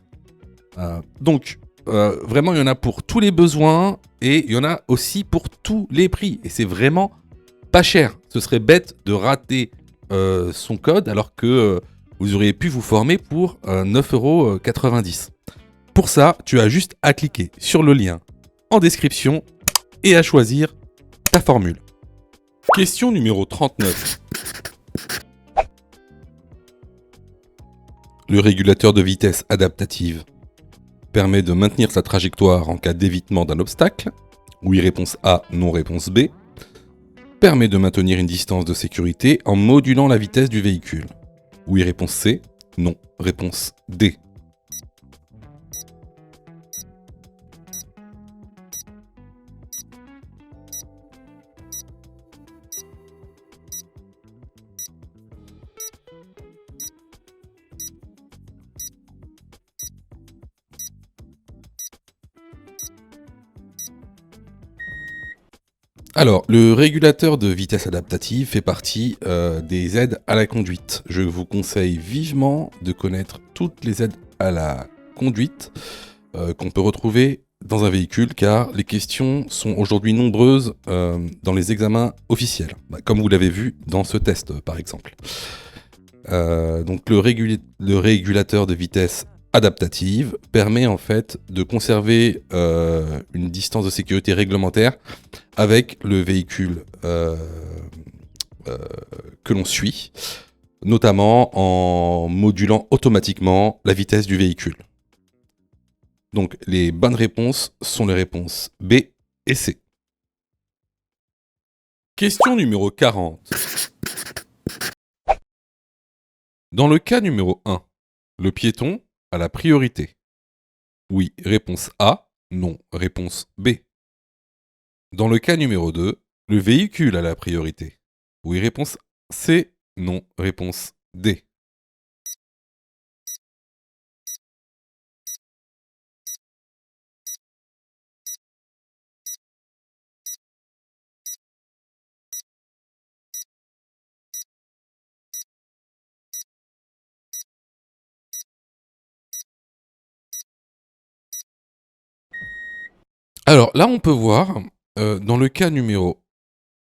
Donc, vraiment, il y en a pour tous les besoins et il y en a aussi pour tous les prix. Et c'est vraiment pas cher. Ce serait bête de rater son code alors que vous auriez pu vous former pour 9,90 €. Pour ça, tu as juste à cliquer sur le lien en description et à choisir ta formule. Question numéro 39. Le régulateur de vitesse adaptative permet de maintenir sa trajectoire en cas d'évitement d'un obstacle. Oui, réponse A, non, réponse B. Permet de maintenir une distance de sécurité en modulant la vitesse du véhicule. Oui, réponse C, non, réponse D. Alors, le régulateur de vitesse adaptative fait partie des aides à la conduite. Je vous conseille vivement de connaître toutes les aides à la conduite qu'on peut retrouver dans un véhicule, car les questions sont aujourd'hui nombreuses dans les examens officiels, comme vous l'avez vu dans ce test par exemple. Donc le régulateur de vitesse adaptative permet en fait de conserver une distance de sécurité réglementaire avec le véhicule que l'on suit, notamment en modulant automatiquement la vitesse du véhicule. Donc les bonnes réponses sont les réponses B et C. Question numéro 40. Dans le cas numéro 1, le piéton a la priorité. Oui, réponse A. Non, réponse B. Dans le cas numéro 2, le véhicule a la priorité. Oui, réponse C. Non, réponse D. Alors là, on peut voir, dans le cas numéro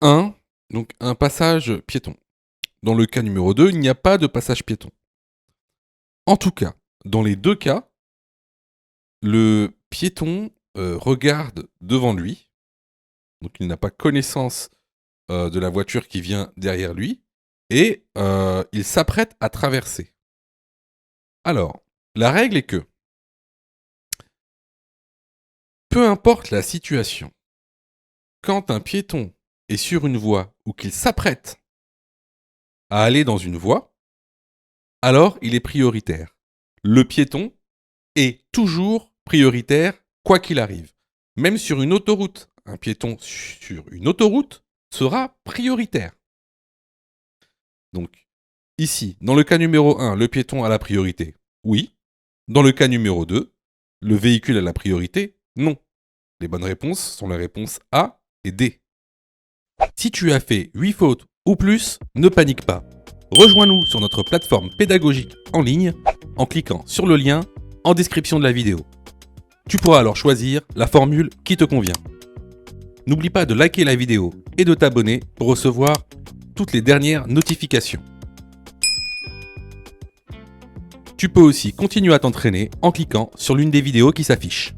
1, donc un passage piéton. Dans le cas numéro 2, il n'y a pas de passage piéton. En tout cas, dans les deux cas, le piéton regarde devant lui, donc il n'a pas connaissance de la voiture qui vient derrière lui, et il s'apprête à traverser. Alors, la règle est que, peu importe la situation, quand un piéton est sur une voie ou qu'il s'apprête à aller dans une voie, alors il est prioritaire. Le piéton est toujours prioritaire quoi qu'il arrive. Même sur une autoroute, un piéton sur une autoroute sera prioritaire. Donc, ici, dans le cas numéro 1, le piéton a la priorité. Oui. Dans le cas numéro 2, le véhicule a la priorité. Non. Les bonnes réponses sont les réponses A et D. Si tu as fait 8 fautes ou plus, ne panique pas. Rejoins-nous sur notre plateforme pédagogique en ligne en cliquant sur le lien en description de la vidéo. Tu pourras alors choisir la formule qui te convient. N'oublie pas de liker la vidéo et de t'abonner pour recevoir toutes les dernières notifications. Tu peux aussi continuer à t'entraîner en cliquant sur l'une des vidéos qui s'affichent.